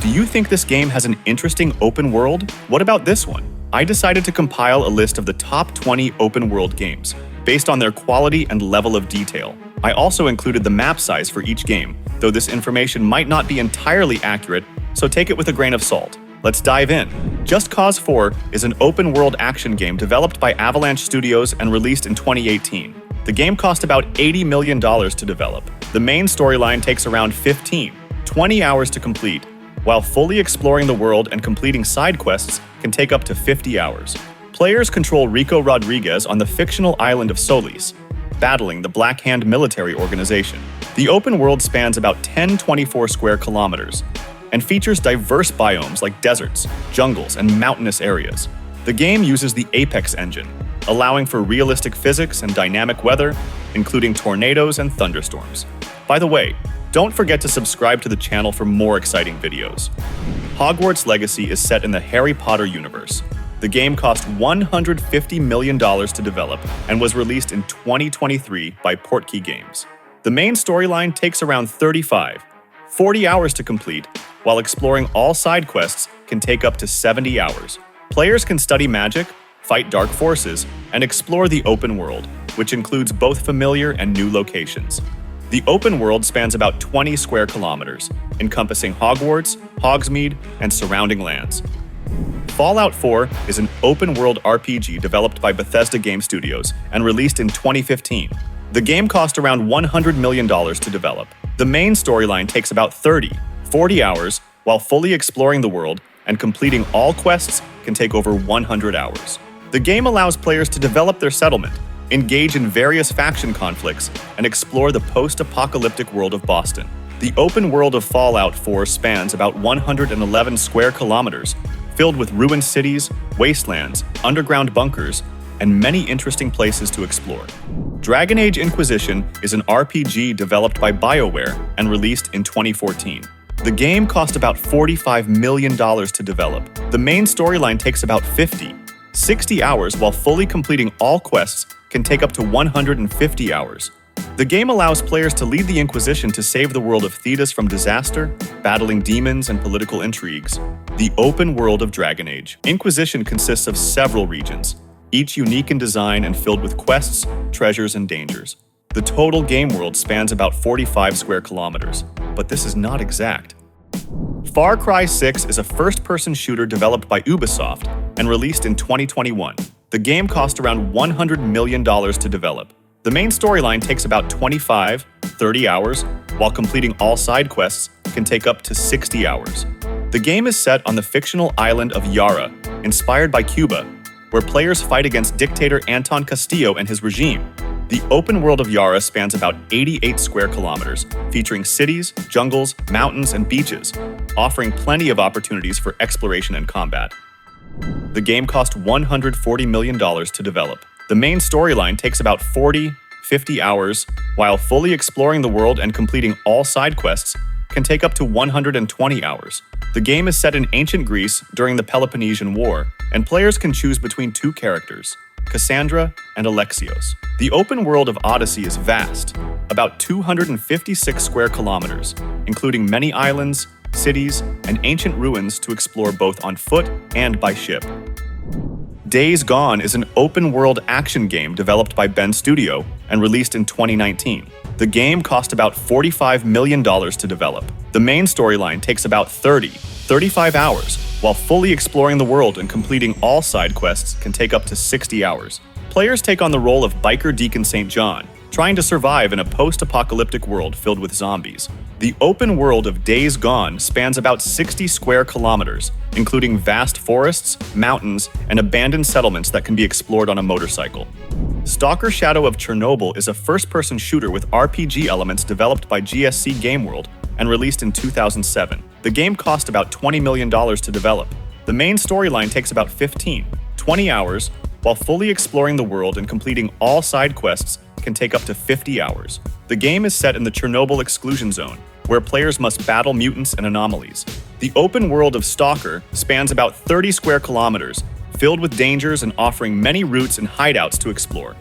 Do you think this game has an interesting open world? What about this one? I decided to compile a list of the top 20 open world games, based on their quality and level of detail. I also included the map size for each game, though this information might not be entirely accurate, so take it with a grain of salt. Let's dive in. Just Cause 4 is an open-world action game developed by Avalanche Studios and released in 2018. The game cost about $80 million to develop. The main storyline takes around 20 hours to complete, while fully exploring the world and completing side quests can take up to 50 hours. Players control Rico Rodriguez on the fictional island of Solis, battling the Black Hand military organization. The open world spans about 1024 square kilometers and features diverse biomes like deserts, jungles, and mountainous areas. The game uses the Apex engine, allowing for realistic physics and dynamic weather, including tornadoes and thunderstorms. By the way, don't forget to subscribe to the channel for more exciting videos. Hogwarts Legacy is set in the Harry Potter universe. The game cost $150 million to develop and was released in 2023 by Portkey Games. The main storyline takes around 40 hours to complete, while exploring all side quests can take up to 70 hours. Players can study magic, fight dark forces, and explore the open world, which includes both familiar and new locations. The open world spans about 20 square kilometers, encompassing Hogwarts, Hogsmeade, and surrounding lands. Fallout 4 is an open-world RPG developed by Bethesda Game Studios and released in 2015. The game cost around $100 million to develop. The main storyline takes about 40 hours, while fully exploring the world and completing all quests can take over 100 hours. The game allows players to develop their settlement, engage in various faction conflicts, and explore the post-apocalyptic world of Boston. The open world of Fallout 4 spans about 111 square kilometers, filled with ruined cities, wastelands, underground bunkers, and many interesting places to explore. Dragon Age Inquisition is an RPG developed by BioWare and released in 2014. The game cost about $45 million to develop. The main storyline takes about 60 hours, while fully completing all quests can take up to 150 hours. The game allows players to lead the Inquisition to save the world of Thetis from disaster, battling demons and political intrigues. The open world of Dragon Age. Inquisition consists of several regions, each unique in design and filled with quests, treasures, and dangers. The total game world spans about 45 square kilometers, but this is not exact. Far Cry 6 is a first-person shooter developed by Ubisoft and released in 2021. The game cost around $100 million to develop. The main storyline takes about 30 hours, while completing all side quests can take up to 60 hours. The game is set on the fictional island of Yara, inspired by Cuba, where players fight against dictator Anton Castillo and his regime. The open world of Yara spans about 88 square kilometers, featuring cities, jungles, mountains, and beaches, offering plenty of opportunities for exploration and combat. The game cost $140 million to develop. The main storyline takes about 50 hours, while fully exploring the world and completing all side quests can take up to 120 hours. The game is set in ancient Greece during the Peloponnesian War, and players can choose between two characters, Cassandra and Alexios. The open world of Odyssey is vast, about 256 square kilometers, including many islands, cities, and ancient ruins to explore both on foot and by ship. Days Gone is an open-world action game developed by Ben Studio and released in 2019. The game cost about $45 million to develop. The main storyline takes about 35 hours, while fully exploring the world and completing all side quests can take up to 60 hours. Players take on the role of biker Deacon St. John, trying to survive in a post-apocalyptic world filled with zombies. The open world of Days Gone spans about 60 square kilometers, including vast forests, mountains, and abandoned settlements that can be explored on a motorcycle. Stalker Shadow of Chernobyl is a first-person shooter with RPG elements developed by GSC Game World and released in 2007. The game cost about $20 million to develop. The main storyline takes about 20 hours, while fully exploring the world and completing all side quests can take up to 50 hours. The game is set in the Chernobyl exclusion zone, where players must battle mutants and anomalies. The open world of Stalker spans about 30 square kilometers, filled with dangers and offering many routes and hideouts to explore.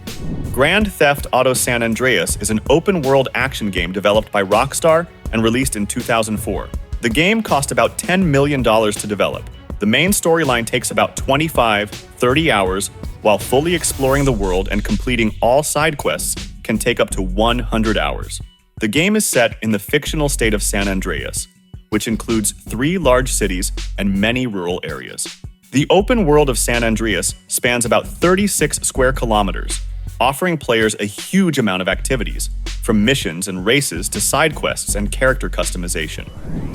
Grand Theft Auto San Andreas is an open-world action game developed by Rockstar and released in 2004. The game cost about $10 million to develop. The main storyline takes about 25-30 hours, while fully exploring the world and completing all side quests can take up to 100 hours. The game is set in the fictional state of San Andreas, which includes 3 large cities and many rural areas. The open world of San Andreas spans about 36 square kilometers, offering players a huge amount of activities, from missions and races to side quests and character customization.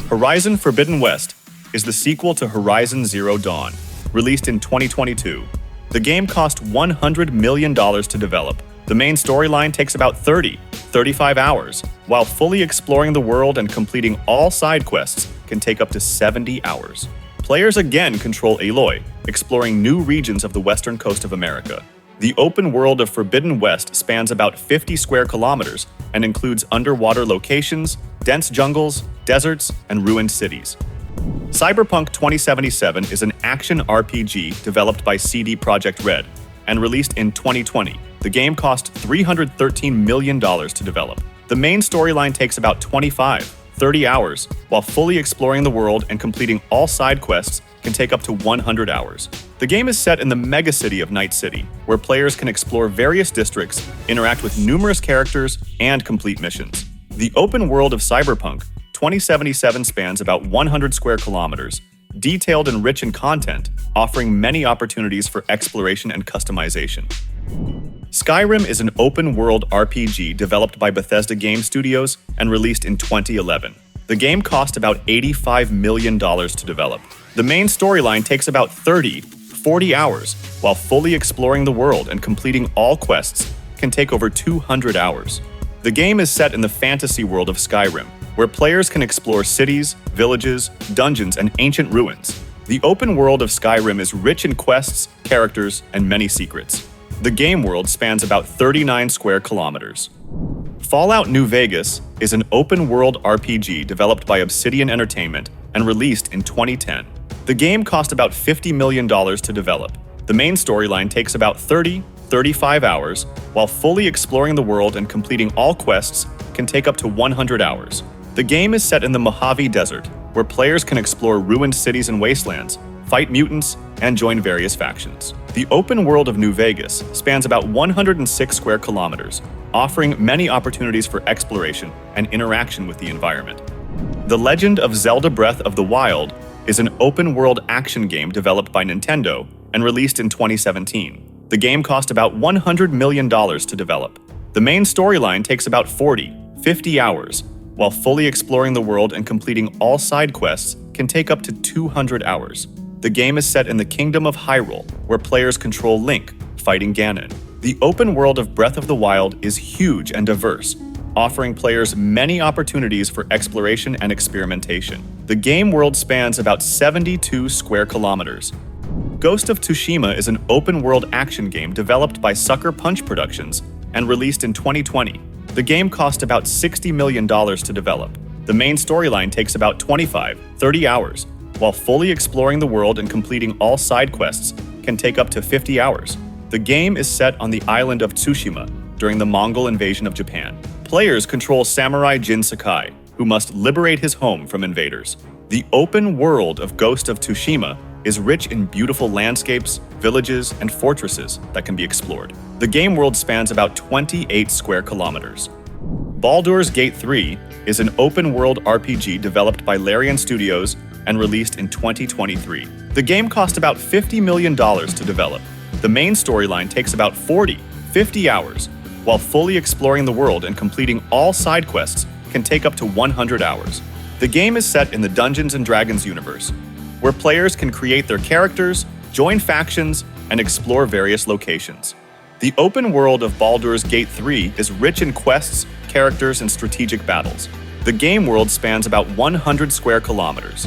Horizon Forbidden West is the sequel to Horizon Zero Dawn, released in 2022. The game cost $100 million to develop. The main storyline takes about 30-35 hours, while fully exploring the world and completing all side quests can take up to 70 hours. Players again control Aloy, exploring new regions of the western coast of America. The open world of Forbidden West spans about 50 square kilometers and includes underwater locations, dense jungles, deserts, and ruined cities. Cyberpunk 2077 is an action RPG developed by CD Projekt Red and released in 2020. The game cost $313 million to develop. The main storyline takes about 25-30 hours, while fully exploring the world and completing all side quests can take up to 100 hours. The game is set in the megacity of Night City, where players can explore various districts, interact with numerous characters, and complete missions. The open world of Cyberpunk 2077 spans about 100 square kilometers, detailed and rich in content, offering many opportunities for exploration and customization. Skyrim is an open-world RPG developed by Bethesda Game Studios and released in 2011. The game cost about $85 million to develop. The main storyline takes about 30-40 hours, while fully exploring the world and completing all quests can take over 200 hours. The game is set in the fantasy world of Skyrim, where players can explore cities, villages, dungeons, and ancient ruins. The open world of Skyrim is rich in quests, characters, and many secrets. The game world spans about 39 square kilometers. Fallout New Vegas is an open-world RPG developed by Obsidian Entertainment and released in 2010. The game cost about $50 million to develop. The main storyline takes about 30-35 hours, while fully exploring the world and completing all quests can take up to 100 hours. The game is set in the Mojave Desert, where players can explore ruined cities and wastelands, fight mutants, and join various factions. The open world of New Vegas spans about 106 square kilometers, offering many opportunities for exploration and interaction with the environment. The Legend of Zelda Breath of the Wild is an open-world action game developed by Nintendo and released in 2017. The game cost about $100 million to develop. The main storyline takes about 40-50 hours, while fully exploring the world and completing all side quests can take up to 200 hours. The game is set in the Kingdom of Hyrule, where players control Link, fighting Ganon. The open world of Breath of the Wild is huge and diverse, offering players many opportunities for exploration and experimentation. The game world spans about 72 square kilometers. Ghost of Tsushima is an open-world action game developed by Sucker Punch Productions and released in 2020. The game cost about $60 million to develop. The main storyline takes about 25-30 hours, while fully exploring the world and completing all side quests can take up to 50 hours. The game is set on the island of Tsushima during the Mongol invasion of Japan. Players control Samurai Jin Sakai, who must liberate his home from invaders. The open world of Ghost of Tsushima is rich in beautiful landscapes, villages, and fortresses that can be explored. The game world spans about 28 square kilometers. Baldur's Gate 3 is an open-world RPG developed by Larian Studios and released in 2023. The game cost about $50 million to develop. The main storyline takes about 40-50 hours, while fully exploring the world and completing all side quests can take up to 100 hours. The game is set in the Dungeons & Dragons universe, where players can create their characters, join factions, and explore various locations. The open world of Baldur's Gate 3 is rich in quests, characters, and strategic battles. The game world spans about 100 square kilometers.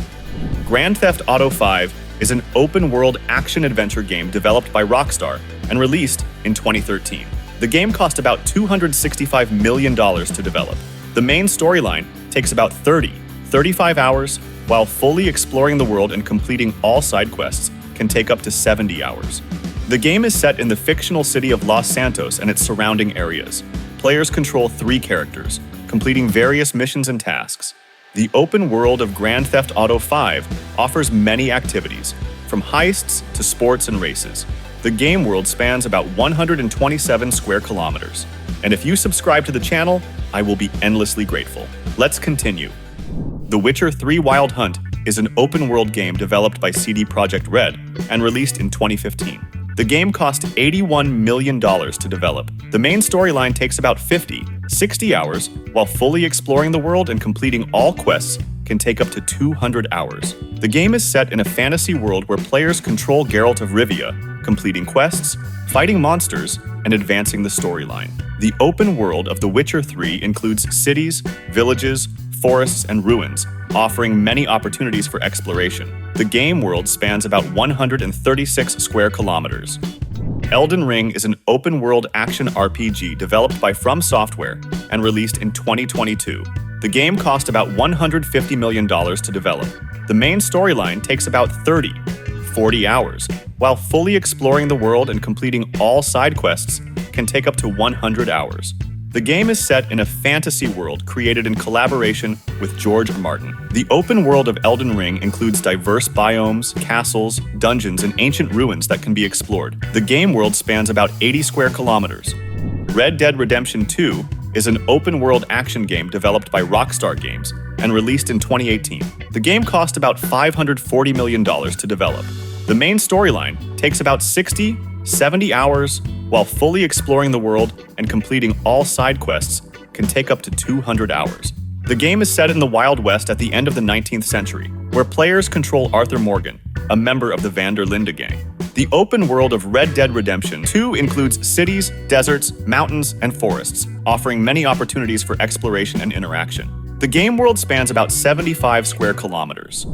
Grand Theft Auto V is an open-world action-adventure game developed by Rockstar and released in 2013. The game cost about $265 million to develop. The main storyline takes about 30-35 hours, while fully exploring the world and completing all side quests can take up to 70 hours. The game is set in the fictional city of Los Santos and its surrounding areas. Players control 3 characters, completing various missions and tasks. The open world of Grand Theft Auto V offers many activities, from heists to sports and races. The game world spans about 127 square kilometers. And if you subscribe to the channel, I will be endlessly grateful. Let's continue. The Witcher 3 Wild Hunt is an open-world game developed by CD Projekt Red and released in 2015. The game cost $81 million to develop. The main storyline takes about 60 hours, while fully exploring the world and completing all quests can take up to 200 hours. The game is set in a fantasy world where players control Geralt of Rivia, completing quests, fighting monsters, and advancing the storyline. The open world of The Witcher 3 includes cities, villages, forests, and ruins, offering many opportunities for exploration. The game world spans about 136 square kilometers. Elden Ring is an open-world action RPG developed by From Software and released in 2022. The game cost about $150 million to develop. The main storyline takes about 40 hours, while fully exploring the world and completing all side quests can take up to 100 hours. The game is set in a fantasy world created in collaboration with George R. Martin. The open world of Elden Ring includes diverse biomes, castles, dungeons, and ancient ruins that can be explored. The game world spans about 80 square kilometers. Red Dead Redemption 2 is an open-world action game developed by Rockstar Games and released in 2018. The game cost about $540 million to develop. The main storyline takes about 70 hours, while fully exploring the world and completing all side quests can take up to 200 hours. The game is set in the Wild West at the end of the 19th century, where players control Arthur Morgan, a member of the Van der Linde gang. The open world of Red Dead Redemption 2 includes cities, deserts, mountains, and forests, offering many opportunities for exploration and interaction. The game world spans about 75 square kilometers.